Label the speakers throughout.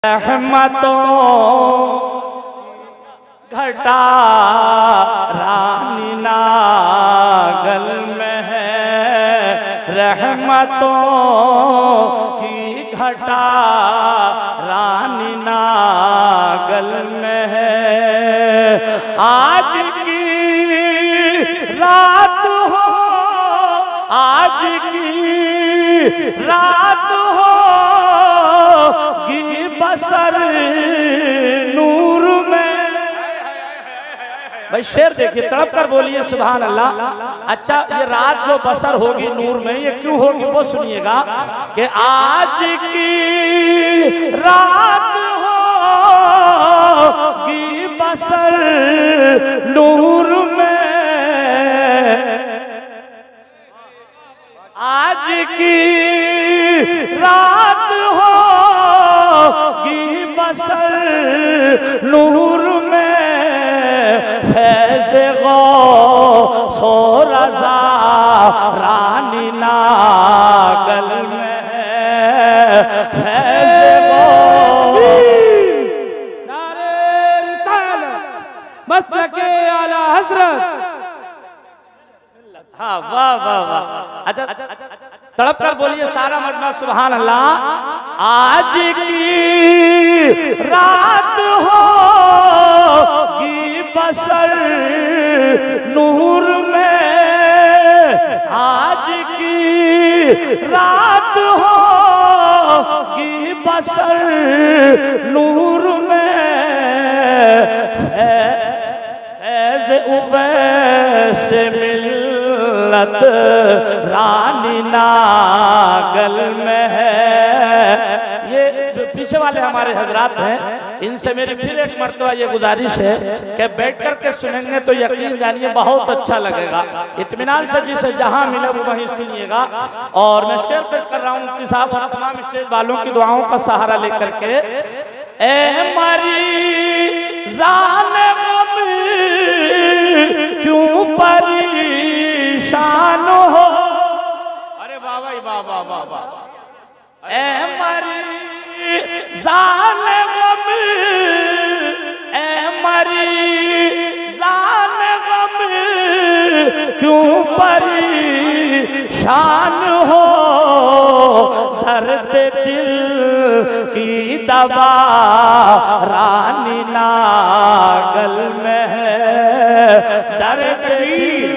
Speaker 1: रहमतों घटा रानी नागल में है, रहमतों की घटा रानी नागल में है। आज की रात हो, आज की रात हो बसर नूर में। भाई शेर देखिए, तड़प कर बोलिए सुभान अल्लाह। अच्छा, ये रात जो बसर होगी नूर में, ये क्यों होगी वो सुनिएगा कि आज की रात होगी बसर नूर में, आज की रात की बसर नूर में, फैज़ गौस रज़ा रानी नागल में है, फैज़ गौस।
Speaker 2: नारे रिसालत मसलके आला हज़रत।
Speaker 1: हाँ, वाह वाह वाह। अच्छा, तड़प कर बोलिए सारा मजमा सुभान अल्लाह। आज की रात होगी बसर नूर में, आज की रात होगी बसर नूर में, फैज़ उवैस मिल्लत रानी नागल में है। ये पीछे वाले हमारे हजरात हैं, इनसे मेरी फिर एक मर्तबा ये गुजारिश है कि बैठ कर के सुनेंगे तो यकीन जानिए बहुत अच्छा लगेगा। इत्मीनान से जिसे जहां मिले वो वहीं सुनिएगा। और मैं शेर पेश कर रहा हूँ मुफ्ती साहब और तमाम स्टेज वालों की दुआओं का सहारा लेकर के। ए मरी जाने क्यों परेशान हो,
Speaker 3: अरे बाबा वाह वाह वाह।
Speaker 1: ए मरी जाने गम, ए मरी जाने गम क्यों परेशान हो, दर्द दिल की दवा रानी नागल में है, दर्द दिल।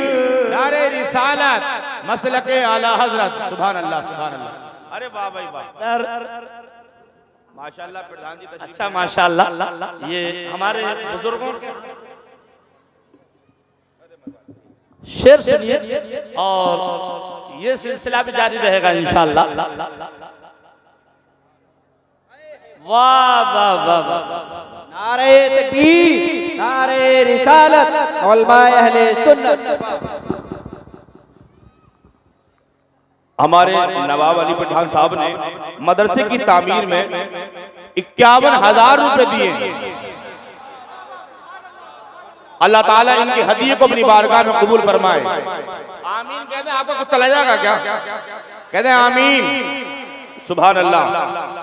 Speaker 3: नारे रिसालत मसलके आला हजरत। सुभान अल्लाह सुभान अल्लाह। अरे वाह भाई वाह, माशाल्लाह प्रधान जी।
Speaker 1: अच्छा माशाल्लाह, ये हमारे बुजुर्गों के शेर सुनिए और ये सिलसिला भी जारी रहेगा इंशाअल्लाह। वाह वाह वाह वाह।
Speaker 2: नारे तकबीर, नारे रिसालत, उलमाए अहले सुन्नत।
Speaker 3: हमारे नवाब अली पठान साहब ने मदरसे की तामीर में 51,000 रुपए दिए। अल्लाह ताला इनके हदिये को अपनी बारगाह में कबूल फरमाए। आमीन कहते हैं। आपको कुछ चला जाएगा क्या? कहते हैं आमीन। सुभान अल्लाह।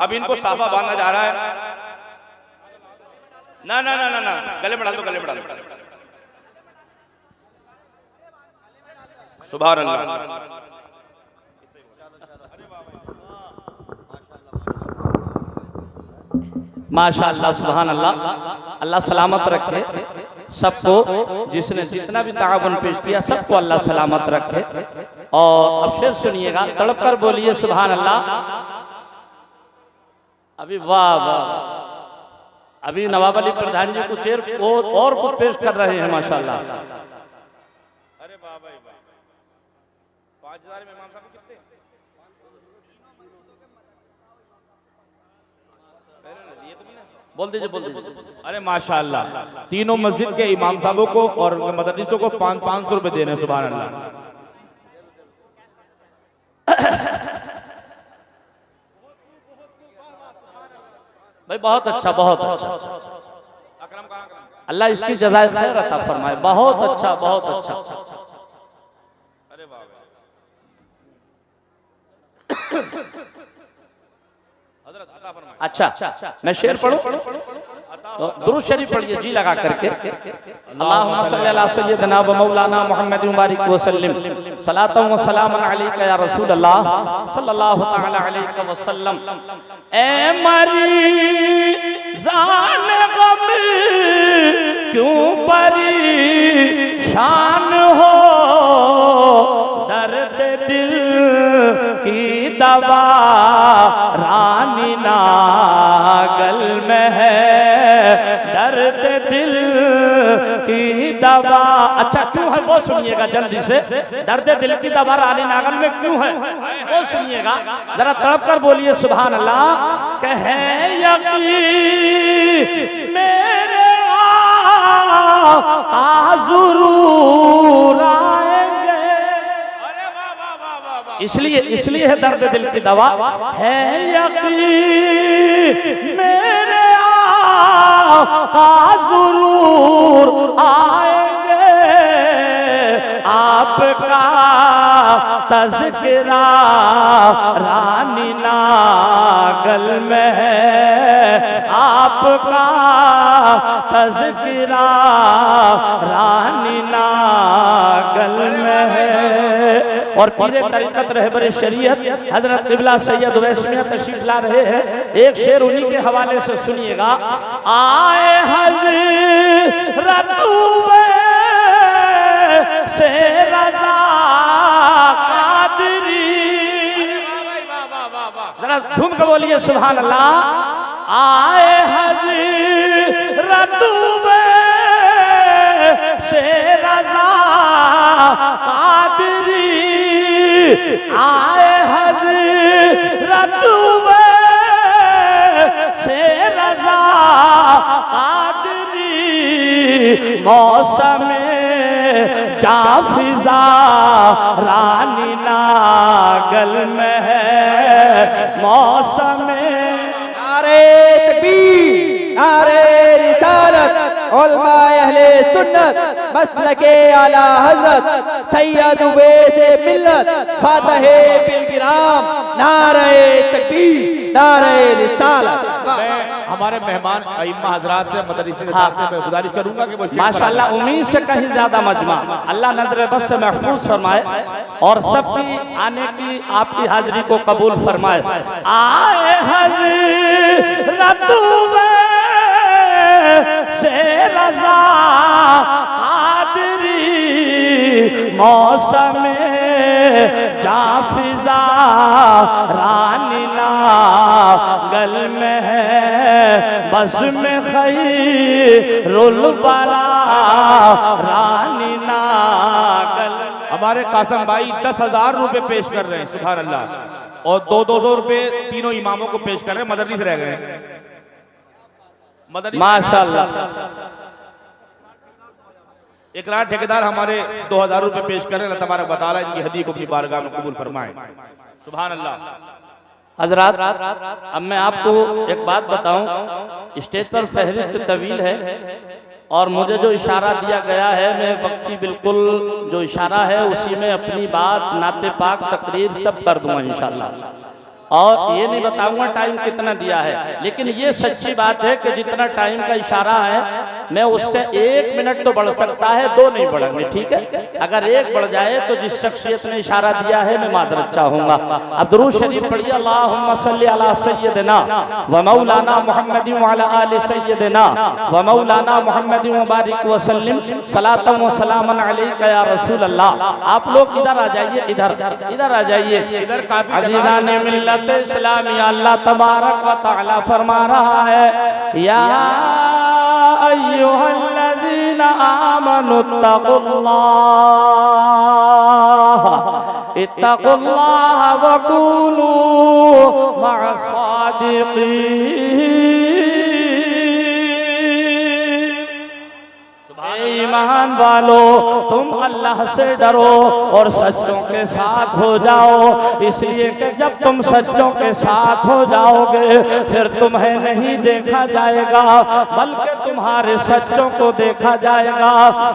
Speaker 3: अब इनको साफा बांधा जा रहा है। ना ना ना ना ना, गले में डाल दो, गले में डाल दो। सुभान अल्लाह।
Speaker 1: माशाअल्लाह सुभान अल्लाह। अल्लाह सलामत रखे सबको, जिसने जितना भी ताउन पेश किया सबको अल्लाह सलामत रखे। और अब शेर सुनिएगा, तड़प कर बोलिए सुभान अल्लाह। अभी वाह वाह, अभी नवाब अली प्रधान जी कुछ और कुछ पेश कर रहे हैं माशाअल्लाह।
Speaker 3: अरे बाबा 5000 में इमाम साहब कितने?
Speaker 1: बोल दीजिए।
Speaker 3: अरे माशाअल्लाह, तीनों मस्जिद के इमाम साहबों को और मदरसों को 500 रुपए देने। सुभान अल्लाह।
Speaker 1: भाई बहुत अच्छा, बहुत अच्छा। अल्लाह इसकी जज़ाए खैर अता फरमाए। बहुत अच्छा, बहुत अच्छा।
Speaker 3: अरे वाह।
Speaker 1: अच्छा, मैं शेर पढ़ूं? तो दुरूद शरीफ पढ़िए जी लगा करके। अल्लाहुम्मा सल्ली अला सय्यिदना व मौलाना मुहम्मद मुबारक व सल्लिम सलातन व सलामन अलैका या रसूल अल्लाह सल्लल्लाहु तआला अलैहि वसल्लम। ए मरीज़ान गम क्यों परेशान हो, दर्द दिल की दवा रानी नागल में है, दर्द दिल की दवा। अच्छा क्यों है वो सुनिएगा जल्दी से, दर्द दिल की दवा रानी नागल में क्यों है वो सुनिएगा, जरा तड़प कर बोलिए सुभान अल्लाह। कहे यकीन मेरे जरूर आएंगे, इसलिए है दर्द दिल की दवा है यकीन मेरे आका जरूर आएंगे, आपका तज़किरा रानी नागल में है, आपका तज़किरा रानी नागल में है। और पीरे तरीक़त रहबरे शरीयत हजरत क़िबला सैयद उवैस मियां तशरीफ ला रहे हैं, एक शेर उन्हीं के हवाले से सुनिएगा। आए हज़रत उवैस से रज़ा कादरी, जरा झूम के बोलिए सुभान अल्लाह। आए हज़रत उवैस से रज़ा कादरी, आए हज़रत उवैस से रज़ा कादरी, मौसम जाफिज़ा रानी नागल में है, मौसम
Speaker 2: नारे तकबीर, नारे रिसालत, उलमाए अहले सुन्नत, मसलके आला हजरत सैयद उवैस मिल्लत फातहे बिलगिराम, नारे तकबीर, नारे रिसालत।
Speaker 3: हमारे मेहमान अइम्मा हजरात से मदरसे के साथ मैं गुजारिश करूंगा कि वो
Speaker 1: माशाअल्लाह उम्मीद से कहीं ज्यादा मजमा, अल्लाह नजर बस से महफूज फरमाए और सबकी आने की आपकी हाजिरी को कबूल फरमाए। आए हज़रत उवैस से रज़ा कादरी, मौसम जाफिज़ा रानी नागल में है, बस में खैरुल वरा रानी नागल।
Speaker 3: हमारे कासम भाई 10,000 रुपए पेश कर रहे हैं सुभान अल्लाह, और 200 रुपए तीनों इमामों को पेश कर रहे हैं, मदरस रह गए
Speaker 1: माशाअल्लाह।
Speaker 3: इकरार ठेकेदार हमारे 2000 रुपए पेश करें, अल्लाह तबारक व तआला इनकी हदीया को अपनी बारगाह में कबूल फरमाए सुभान अल्लाह।
Speaker 1: हजरात अब मैं आपको एक बात बताऊं, स्टेज पर फहरिस्त तवील है और मुझे जो इशारा दिया गया है मैं वक्ती बिल्कुल जो इशारा है उसी में अपनी बात नाते पाक तकरीर सब कर दूंगा इंशाअल्लाह, और ये नहीं बताऊंगा टाइम कितना दिया है, लेकिन ये सच्ची बात है कि जितना टाइम का इशारा है मैं उससे 1 मिनट तो बढ़ सकता है, 2 नहीं बढ़ेंगे, ठीक है। अगर 1 बढ़ जाए तो जिस शख्सियत ने इशारा दिया है मैं मादरत चाहूंगा। अब दुरूद शरीफ पढ़िए। अल्लाहुम्मा सल्ली अला सय्यिदना व मौलाना मुहम्मदिन व अला आलि सय्यिदना व मौलाना मुहम्मदिन मुबारक व सल्लिम सलातन व सलामन अलैका या रसूल अल्लाह। आप लोग इधर आ जाइए, इधर आ जाइए। अज़ीज़ान मिल्लत इस्लामिया, अल्लाह तबारक व तआला फरमा रहा है या अय्युहल्लज़ीना आमनु इत्तक़ुल्लाह व कूनू मअस-सादिक़ीन। ईमान वालों, तुम अल्लाह से डरो और सच्चों के साथ हो जाओ, इसलिए कि जब तुम सच्चों के साथ हो जाओगे फिर तुम्हें नहीं देखा जाएगा बल्कि तुम्हारे सच्चों को देखा जाएगा।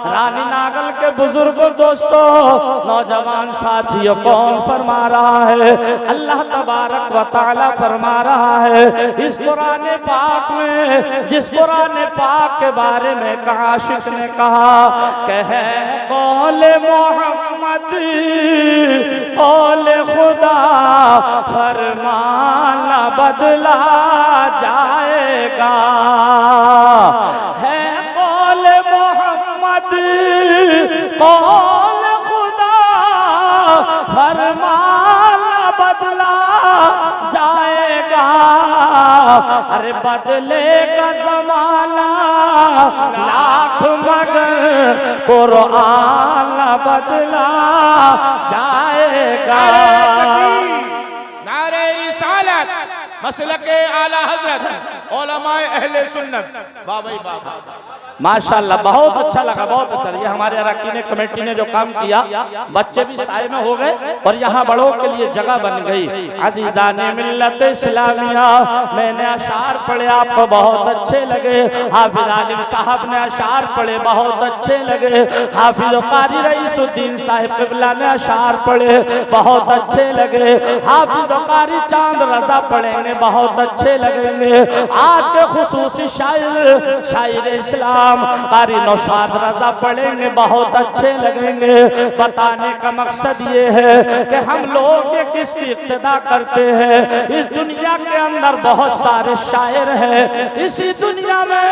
Speaker 1: रानी नागल के बुजुर्गों, दोस्तों, नौजवान साथियों, कौन फरमा रहा है? अल्लाह तबारक व तआला फरमा रहा है इस कुरान पाक में, जिस कुरान पाक के बारे में काशिफ ने कहा कहे कौले मोहम्मद कौले खुदा फरमाना बदला जाएगा, है कौले मोहम्मद कौल खुदा फरमाना बदला जाएगा। अरे बदलेगा जमाना लाख मगर कुरान बदला जाएगा।
Speaker 3: नारे रिसालत मसलके आला हजरत उलमाए अहले सुन्नत। वाह भाई वाह,
Speaker 1: माशाल्लाह, बहुत अच्छा लगा, बहुत अच्छा लगा। ये हमारे अरकान कमेटी ने जो काम किया, बच्चे भी साए में हो गए और यहाँ बड़ों के लिए जगह बन गई। अज़ीज़ाने मिल्लत इस्लामिया, मैंने अशार पढ़े, आपको बहुत अच्छे लगे। हाफिज आलिम साहब ने अशार पढ़े, बहुत अच्छे लगे। हाफिज कारी रईसुद्दीन साहिब क़िबला ने अशार पढ़े, बहुत अच्छे लगे। हाफिज कारी चांद रजा पढ़ेंगे, बहुत अच्छे लगेंगे। आज के खुसूसी शायर इस्लाम कारी नौशाद रजा पढ़ेंगे, बहुत अच्छे लगेंगे। बताने का मकसद ये है कि हम लोग ये किसकी इक्तिदा करते हैं। इस दुनिया के अंदर बहुत सारे शायर हैं, इसी दुनिया में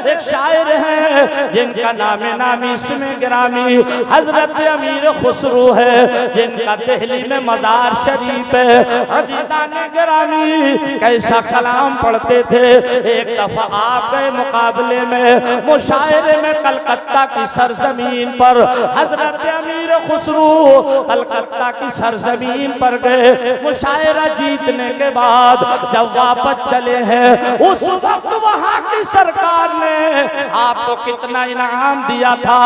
Speaker 1: एक शायर है जिनका नाम नामी इसमें गिरामी हजरत अमीर खुसरू है, जिनका दिल्ली में मजार शरीफ है। अजीज़ाने गिरामी कैसा कलाम पढ़ते थे। एक दफा आप गए मुकाबले में, मुशायरे में कलकत्ता की सरजमीन पर, हजरत अमीर खुसरू कलकत्ता की सरजमीन पर गए। मुशायरा जीतने के बाद जब वापस चले हैं, उस वक्त वहां की सरकार ने आपको कितना इनाम दिया था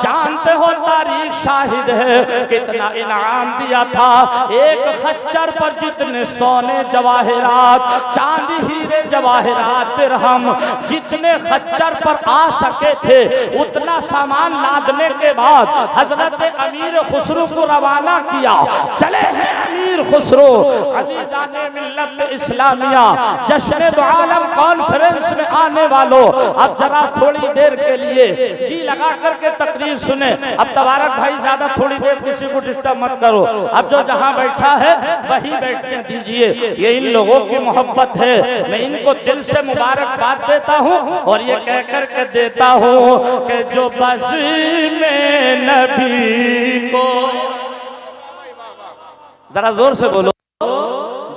Speaker 1: जानते हो? तारीख शाहिद है कितना इनाम दिया था। एक खच्चर पर जितने सोने जवाहरात, चांदी, हीरे, जवाहरात, दिरहम जितने खच्चर पर आ सके थे उतना सामान लादने के बाद हजरत अमीर खुसरू को रवाना किया। चले हैं अमीर खुसरू। अज़ीज़ाने मिल्लत इस्लामिया, जश्न दो आलम कॉन्फ्रेंस में आने वालों, अब जरा थोड़ी देर के लिए जी लगा करके तकरीर सुने। अब तबारक भाई ज्यादा थोड़ी देर किसी को डिस्टर्ब मत करो। अब जो जहां बैठा है वही बैठने दीजिए, ये इन लोगों की मोहब्बत है। मैं इनको दिल से मुबारकबाद देता हूँ और ये कह करके देता हूँ कि जो बज़्म में नबी को, जरा जोर से बोलो,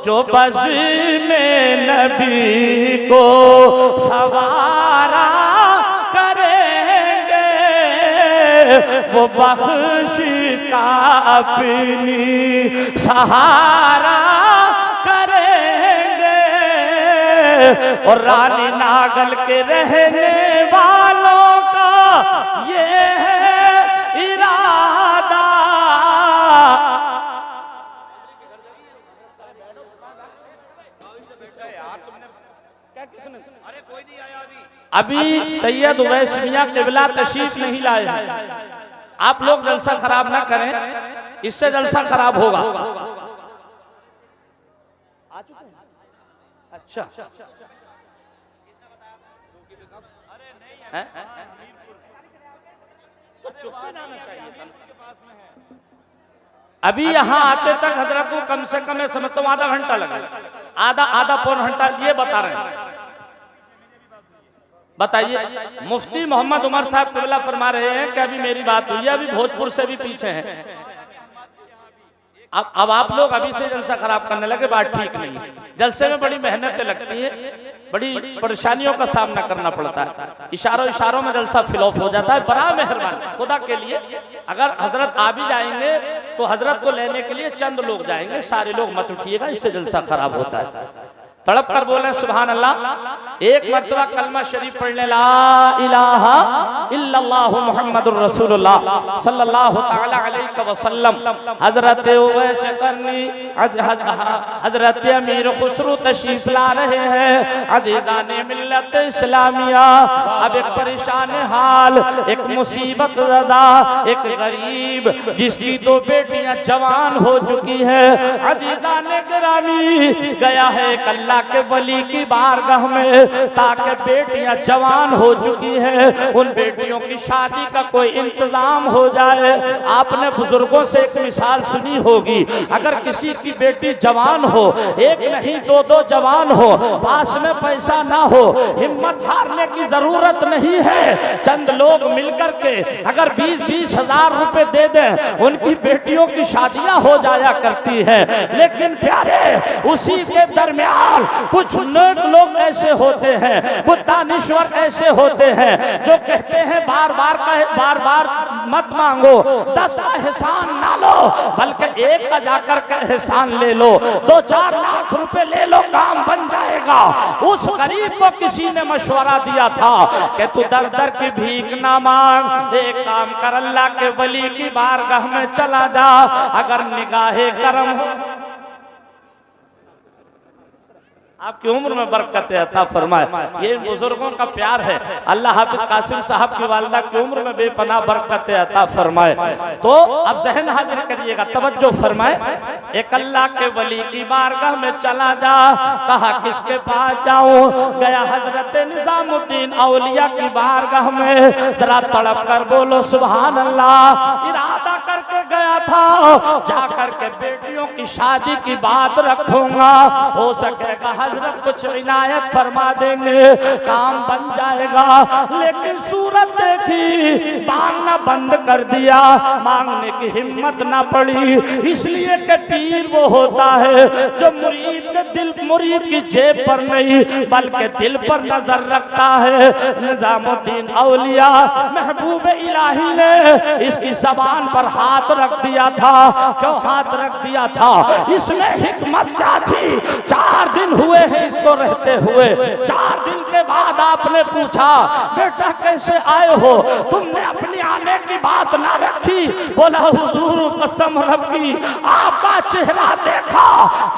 Speaker 1: जो बज़्म में नबी को सवारा करेंगे वो बख्श का अपनी सहारा करेंगे। और रानी नागल के रहने वालों का ये है इरादा। अभी सैयद उवैस मियां क़िबला तशरीफ नहीं लाए हैं। आप लोग जलसा खराब ना करें, इससे जलसा खराब होगा। अच्छा, अभी यहाँ आते तक हजरत को कम से कम समझता हूँ आधा घंटा लगा, आधा पौन घंटा ये बता रहे हैं। बताइए, मुफ्ती मोहम्मद उमर साहब क़िबला फरमा रहे हैं कि अभी मेरी बात हुई है, अभी भोजपुर से भी पीछे हैं। अब आप लोग अभी से जलसा खराब करने लगे, बात ठीक नहीं है। जलसे में बड़ी मेहनतें लगती है, बड़ी परेशानियों का सामना करना पड़ता है। इशारों में जलसा फ्लॉप हो जाता है। बड़ा मेहरबान खुदा के लिए, अगर हजरत आ भी जाएंगे तो हजरत को लेने के लिए चंद लोग जाएंगे, सारे लोग मत उठिएगा, इससे जलसा खराब होता है। तड़प कर बोले सुभान अल्लाह। एक मर्तबा कलमा शरीफ पढ़ने ला इलाहा इल्लल्लाहु मुहम्मदुर रसूलुल्लाह सल्लल्लाहु तआला अलैहि वसल्लम। हजरत उवैस करनी हजरत अमीर खुसरो तशरीफ ला रहे हैं। अजीज़ान मिल्लत इस्लामिया, अब एक परेशान हाल, एक मुसीबत ज़दा, एक गरीब जिसकी दो बेटियां जवान हो चुकी है। अजीज़ान गिरामी गया है एक अल्लाह के वली की बारगाह में ताकि बेटियां जवान हो चुकी है, उन बेटियों की शादी का कोई इंतजाम हो जाए। आपने बुजुर्गों से एक मिसाल सुनी होगी, अगर किसी की बेटी जवान हो, एक नहीं दो दो जवान हो, पास में पैसा ना हो, हिम्मत हारने की जरूरत नहीं है। चंद लोग मिलकर के अगर 20-20 हजार रुपए दे दें, उनकी बेटियों की शादियां हो जाया करती है। लेकिन प्यारे, उसी के दरमियान कुछ नेक लोग ऐसे होते हैं, कुछ दानिश्वर ऐसे होते हैं जो कहते हैं बार बार मत मांगो, 10 का एहसान ना लो, बल्कि 1 का जाकर के एहसान ले लो, 2-4 लाख रुपए ले लो, काम बन जाएगा। उस गरीब को किसी ने मशवरा दिया था कि तू दर दर की भीख ना मांग, एक काम कर, अल्लाह के वली की बारगाह में चला जा, अगर निगाहे करम हो आपकी उम्र में बरकत अता फरमाए। ये बुजुर्गों का प्यार है। अल्लाह हाफिज कासिम साहब की वालिदा की उम्र में बेपनाह बरकत अता फरमाए। तो अब जहन हाजिर करिएगा, तवज्जो फरमाए। एक अल्लाह के वली की बारगाह में चला जा, कहा किसके पास जाऊं? गया हजरत निजामुद्दीन औलिया की बारगाह में। जरा तड़प कर बोलो सुभान अल्लाह। इरादा करके गया था जाकर के बेटियों की शादी की बात रखूंगा, हो सकेगा हजरत कुछ इनायत फरमा देंगे, काम बन जाएगा। लेकिन सूरत देखी, मांगना बंद कर दिया, मांगने की हिम्मत ना पड़ी। इसलिए कि पीर वो होता है जो मुरीद के दिल, मुरीद की जेब पर नहीं बल्कि दिल पर नजर रखता है। निजामुद्दीन औलिया महबूब इलाही ने इसकी ज़बान पर हाथ रख दिया था। क्यों हाथ रख दिया था? इसमें हिकमत क्या थी? 4 दिन हुए हैं इसको रहते हुए। 4 दिन के बाद आपने पूछा बेटा कैसे आए हो? तुमने अपनी आने की बात ना रखी। बोला हुजूर कसम रब्बी, आपका चेहरा देखा,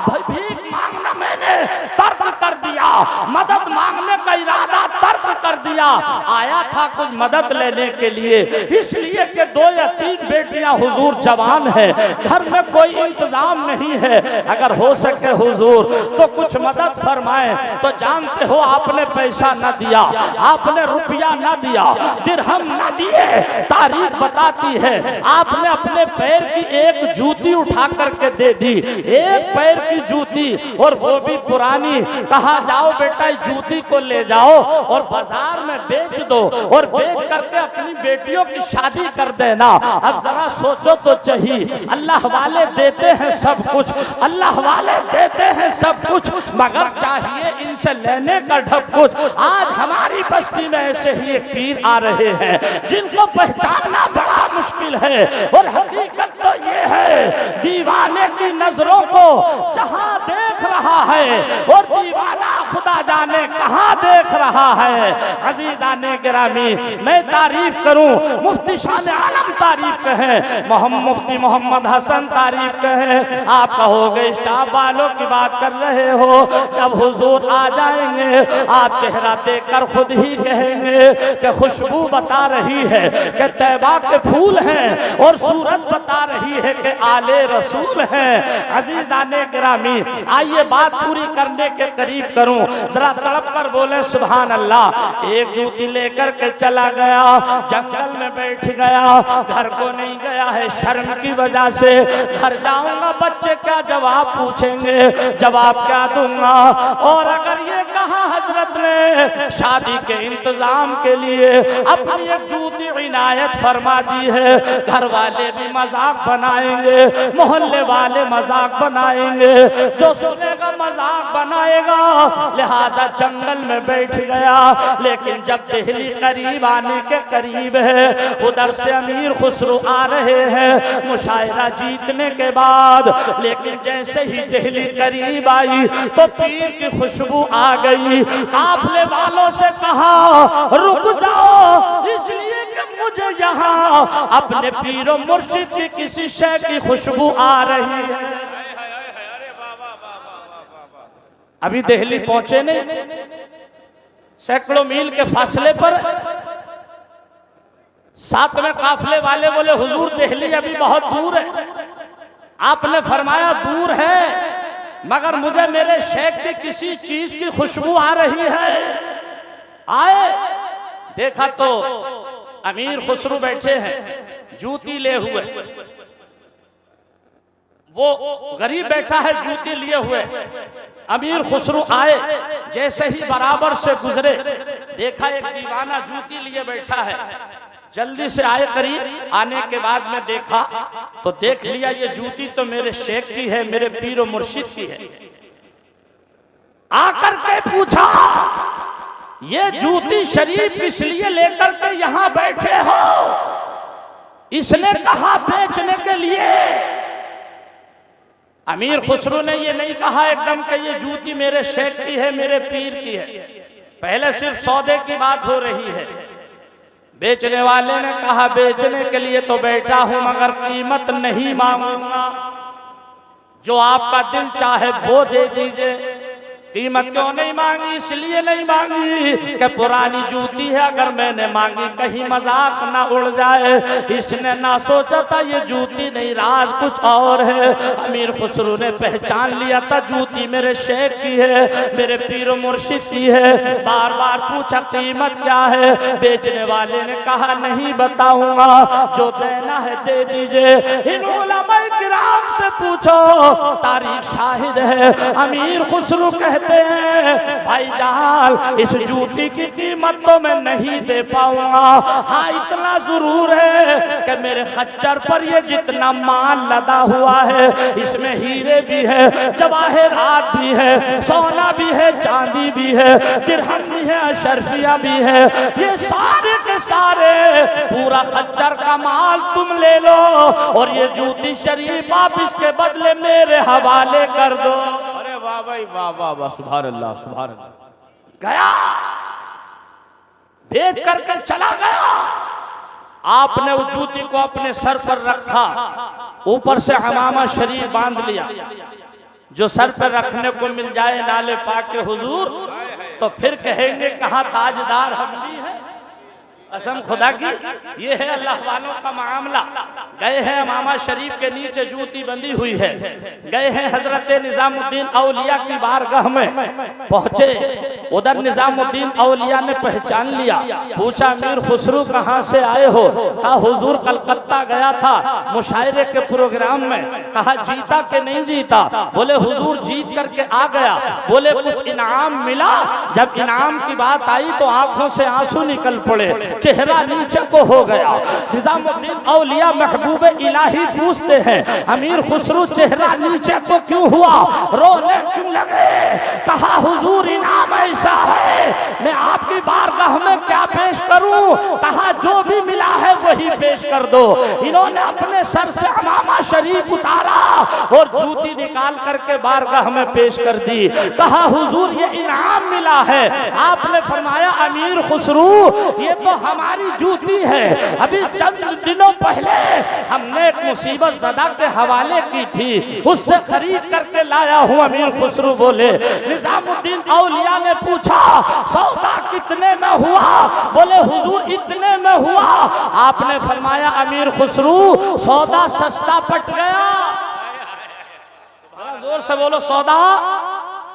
Speaker 1: भीख मांगना मैंने तर्क कर दिया, मदद मांगने का इरादा तर्क कर दिया। आया था कुछ मदद लेने के लिए, इसलिए कि 2 या 3 बेटियां हुजूर जवान है, घर में कोई इंतजाम नहीं है। अगर हो सके हुजूर तो कुछ मदद फरमाए। तो जानते हो आपने पैसा न दिया, आपने रुपया न दिया, दिरहम न दिए। तारीख बताती है आपने अपने पैर की एक जूती उठा करके दे दी, एक पैर की जूती, और वो भी पुरानी। कहा जाओ बेटा इस जूती को ले जाओ और बाजार में बेच दो, और बेच करके अपनी बेटियों की शादी कर देना। अब जरा सोचो तो चाहिए, अल्लाह वाले देते हैं सब कुछ, अल्लाह वाले देते हैं सब कुछ, मगर चाहिए इनसे लेने का ढब कुछ। आज हमारी बस्ती में ऐसे ही एक पीर आ रहे हैं जिनको पहचानना बड़ा मुश्किल है। और हकीकत तो ये है, दीवाने की नजरों को जहां देख रहा है और दीवाना खुदा जाने कहां देख रहा है। अजीज़ाने गिरामी, मैं तारीफ करूं, मुफ्ती शान आलम तारीफ कहें, मुफ्ती मोहम्मद हसन तारीफ कहें, आप कहोगे स्टाफ वालों की बात कर रहे हो। जब हुजूर आ जाएंगे आप चेहरा देखकर खुद ही कहेंगे कि खुशबू बता रही है कि तैबा के फूल हैं, और सूरत बता रही है कि आले रसूल हैं। अजीज़ाने गिरामी, आइए बात पूरी करने के करीब करूं, जरा तड़प कर बोले सुभान अल्लाह। एक जूती लेकर के चला गया, जंगल में बैठ गया, घर को नहीं गया है शर्म की वजह से। घर जाऊंगा बच्चे क्या जवाब पूछेंगे, जवाब क्या दूंगा? और अगर ये कहा हजरत ने शादी के इंतजाम के लिए अपनी एक जूती इनायत फरमा दी है, घर वाले भी मजाक बनाएंगे, मोहल्ले वाले मजाक बनाएंगे, जो सुनेगा मजाक बनाएगा। लिहाजा जंगल में बैठ गया। लेकिन जब दिल्ली करीब आने के करीब है, उधर से अमीर खुसरो आ रहे हैं मुशायरा जीतने के बाद। लेकिन जैसे ही दिल्ली करीब आई तो पीर की खुशबू आ गई। काफले वालों से कहा रुक जाओ, इसलिए कि मुझे यहाँ अपने पीरो मुर्शिद की किसी शय की खुशबू आ रही है। अभी दिल्ली पहुंचे नहीं, सैकड़ों मील के फासले पर। साथ में काफले वाले बोले हुजूर दिल्ली अभी बहुत दूर है। आपने फरमाया दूर है, मगर मुझे मेरे शेख की किसी चीज की खुशबू आ रही है। आए, देखा तो अमीर खुसरो बैठे हैं जूती ले हुए, वो गरीब बैठा है जूती लिए हुए। अमीर खुसरो आए, जैसे ही बराबर से गुजरे देखा एक दीवाना जूती लिए बैठा है। जल्दी से आए करीब, आने के बाद में देखा तो देख लिया ये जूती तो मेरे शेख की है, मेरे पीर मुर्शिद की है। आकर के पूछा ये जूती शरीफ इसलिए लेकर के यहाँ बैठे हो? इसने कहा बेचने के लिए। अमीर खुसरो ने ये नहीं कहा एकदम कि ये जूती मेरे शेख की है, मेरे पीर की है। पहले सिर्फ सौदे की बात हो रही है। बेचने वाले ने कहा बेचने के लिए तो बैठा हूं, मगर कीमत नहीं मांगूंगा, जो आपका दिल चाहे वो दे दीजिए। कीमत क्यों नहीं मांगी? इसलिए नहीं मांगी कि पुरानी जूती है, अगर मैंने मांगी कहीं मजाक ना उड़ जाए। इसने ना सोचा था ये जूती नहीं, राज कुछ और है। अमीर खुसरो ने पहचान लिया था जूती मेरे शेख की है, मेरे पीर मुर्शिद की है। बार बार पूछा कीमत क्या है? बेचने वाले ने कहा नहीं बताऊंगा, जो देना है दे दीजिए। इन उलमाए किराम से पूछो, तारीख शाहिद है। अमीर खुसरो कहते हैं भाईजान इस जूती की कीमत तो मैं नहीं दे पाऊंगा, हाँ इतना जरूर है कि मेरे खच्चर पर ये जितना माल लदा हुआ है इसमें हीरे भी है, जवाहरात भी है, सोना भी है, चांदी भी है, दिरहम भी है, अशरफिया भी है। ये सारे के सारे पूरा खच्चर का माल तुम ले लो और ये जूती शरीफ आप इसके बदले मेरे हवाले कर दो।
Speaker 3: वाह भाई वाह वाह वाह, सुभान अल्लाह सुभान अल्लाह।
Speaker 1: गया, बेच करके चला गया। आपने उस जूती को अपने सर पर रखा, ऊपर से हमामा शरीफ बांध लिया। जो सर पर रखने को मिल जाए नाले पाक के हुजूर, तो फिर कहेंगे कहाँ ताजदार हम भी हैं। कसम खुदा की, ये है अल्लाह वालों का मामला। गए हैं इमामा शरीफ के नीचे जूती बंधी हुई है, गए हैं हजरत निजामुद्दीन औलिया की बारगाह में पहुंचे। उधर निजामुद्दीन औलिया ने पहचान लिया, पूछा अमीर खुसरो कहाँ से आए हो? कहा हुजूर कलकत्ता गया था मुशायरे के प्रोग्राम में। कहा जीता कि नहीं जीता? बोले हुजूर जीत करके आ गया। बोले कुछ इनाम मिला? जब इनाम की बात आई तो आंखों से आंसू निकल पड़े, चेहरा नीचे को हो गया। निजामुद्दीन औलिया महबूब इलाही पूछते हैं अमीर खुसरो चेहरा नीचे को क्यों हुआ, रोने क्यों लगे? कहा हुजूर इनाम ऐसा है, मैं आपकी बारगाह में क्या पेश करूं? कहा जो भी मिला है वही पेश कर दो। इन्होंने अपने सर से इमामा शरीफ उतारा और जूती निकाल करके बारगाह में पेश कर दी। कहा हुजूर ये इनाम मिला है। आपने फरमाया अमीर खुसरो ये तो हमारी जूती है, अभी चंद दिनों पहले हमने एक मुसीबत ज़दा के हवाले की थी, उससे खरीद करके लाया हूँ। अमीर खुसरो बोले। निजामुद्दीन औलिया ने पूछा सौदा कितने में हुआ? बोले हुजूर इतने में हुआ। आपने फरमाया अमीर खुसरो सौदा सस्ता पट गया। जोर से बोलो, सौदा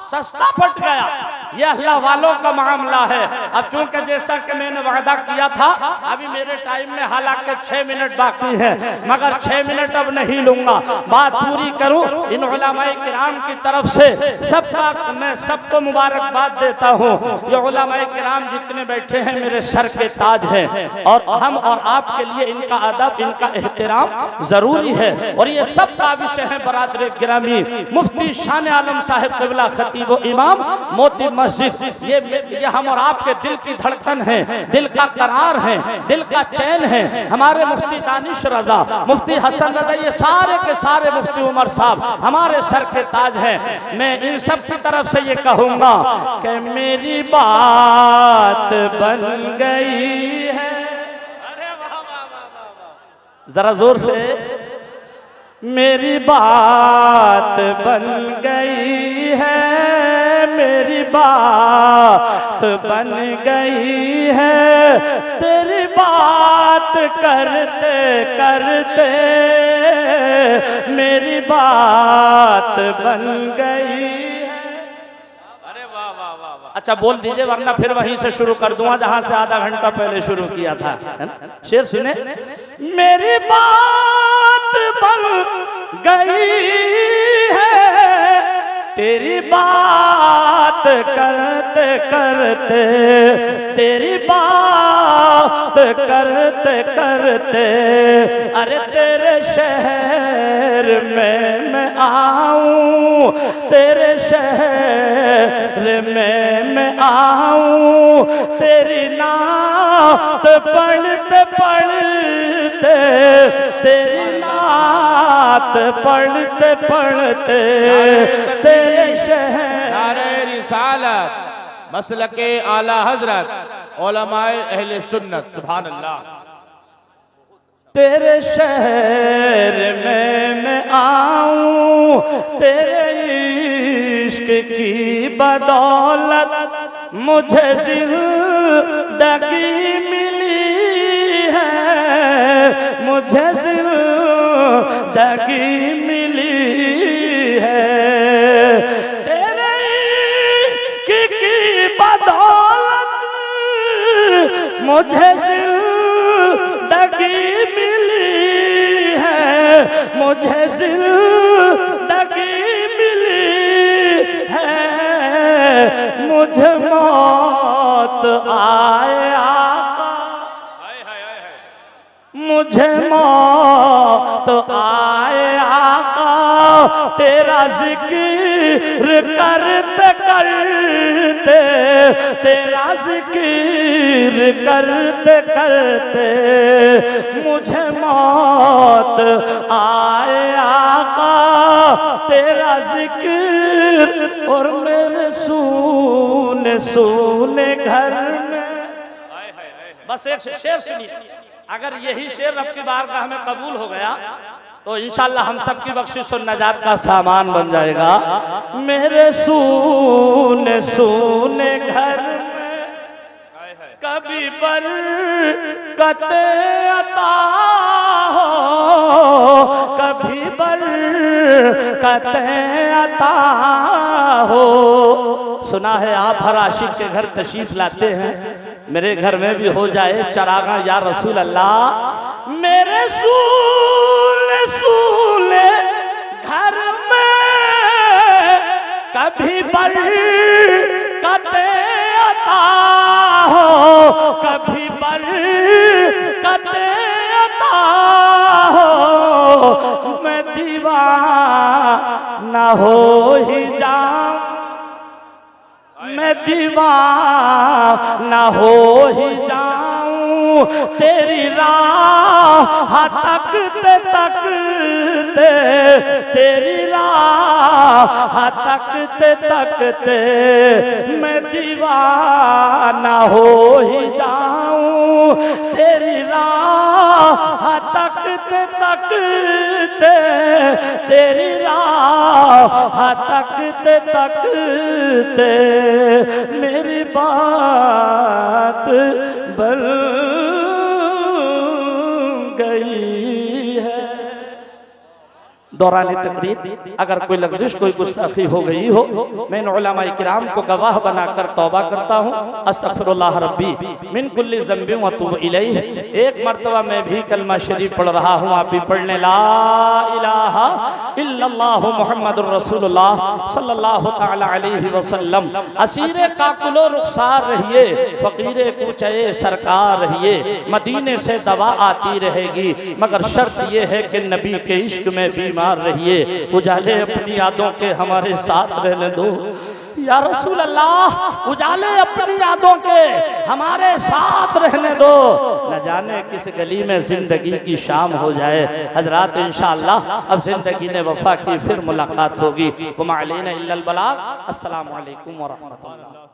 Speaker 1: सस्ता पट गया। यह अल्लाह वालों का मामला है। अब चूंकि जैसा कि मैंने वादा किया था, अभी मेरे टाइम में हालांकि 6 मिनट बाकी है, मगर 6 मिनट अब नहीं लूंगा, बात पूरी करूं। इन उलमाए किराम की तरफ से सबका मैं सबको मुबारकबाद देता हूं। ये उलमाए किराम जितने बैठे हैं मेरे सर के ताज हैं और हम और आपके लिए इनका अदब, इनका एहतराम जरूरी है। और ये सब का विषय है बरादर गिरामी मुफ्ती शान आलम साहिब क़िबला खतीब व इमाम मोती मस्जिद ये हम और आपके दिल की धड़कन है, दिल का करार है, दिल का चैन है। हमारे मुफ्ती दानिश रजा, मुफ्ती हसन रजा, ये सारे के सारे मुफ्ती उमर साहब हमारे सर के ताज हैं। मैं इन सब की तरफ से ये कहूंगा कि मेरी बात बन गई है। जरा जोर से, मेरी बात बन गई है, मेरी बात बन गई है, तेरी बात करते करते मेरी बात बन गई है। अरे वाह वाह वाह वाह। अच्छा बोल दीजिए वरना फिर वहीं से शुरू कर दूंगा जहां से आधा घंटा पहले शुरू किया था। शेर सुने, मेरी बात बन गई है, तेरी बात करते करते, तेरी बात करते करते, अरे तेरे शहर में मैं आऊं, तेरे शहर में मैं आऊं, तेरी नात पढ़ते पढ़ते, तेरी नात पढ़ते पढ़ते तेरे शहर।
Speaker 3: नारे रिसालत, मसलके आला हजरत, उलमाए अहले सुन्नत, सुभान अल्लाह।
Speaker 1: तेरे शहर में मैं आऊं, तेरे इश्क की बदौलत मुझे जिंदगी मिली है, मुझे जिंदगी मिली है, तेरे इश्क की बदौलत मुझे जिंदगी मिली है, मुझे जिंदगी मिली है, मुझे मौत आए आका, मुझे मौत आए आका, तेरा जिक्र करते करते, तेरा जिक्र करते करते मुझे मौत आए आका, तेरा जिक्र और मेरे सूने सूने घर में। बस एक शेर सुनिए, अगर यही शेर रब की बारगाह में कबूल हो गया तो इंशाअल्लाह हम सब की बख्शिश और नजात का सामान बन जाएगा। मेरे सूने सूने घर में कभी बरकत अता हो, कभी बरकत अता हो। सुना है आप हर आशिक के घर तशरीफ लाते हैं, मेरे घर में भी हो जाए चरागा या रसूल अल्लाह। मेरे सूले सूले घर में कभी बरकत अता हो, कभी बरकत अता हो, मैं दीवाना हो ही जाऊं, मैं दीवाना हो ही जाऊं, तेरी राह तकते तकते, तेरी राह तकते तकते मैं दीवाना हो ही जाऊं, तेरी राह तकते तकते, तेरी राह तकते तकते मेरी बात बन गई है। दौरान तकरीर अगर कोई लफ्ज़ कोई गुस्ताखी हो गई हो, मैं उलमाए किराम को गवाह बनाकर तौबा करता हूँ। अस्तगफिरुल्लाह रब्बी मिन कुल्ली ज़ंबिन व अतूबु इलैह। एक मरतबा मैं भी कलमा शरीफ पढ़ रहा हूँ, आप भी पढ़ लें। ला इलाहा इल्लल्लाहु मुहम्मदुर रसूलुल्लाह सल्लल्लाहु तआला अलैहि वसल्लम। असीरे काकुलो रुखसार रहिए, फकीरे कूचे सरकार रहिए, मदीने से दवा आती रहेगी, मगर शर्त ये है कि नबी के इश्क में बीमार रहिए। उजाले अपनी यादों के हमारे साथ रहने दो, या रसूल अल्लाह उजाले अपनी यादों के हमारे साथ रहने दो, न जाने किस गली में जिंदगी की शाम हो जाए। हजरात इंशाअल्लाह अब जिंदगी ने वफा की, फिर मुलाकात होगी। कुमा अलैना इल्लल बलाग। अस्सलामु अलैकुम व रहमतुल्लाह।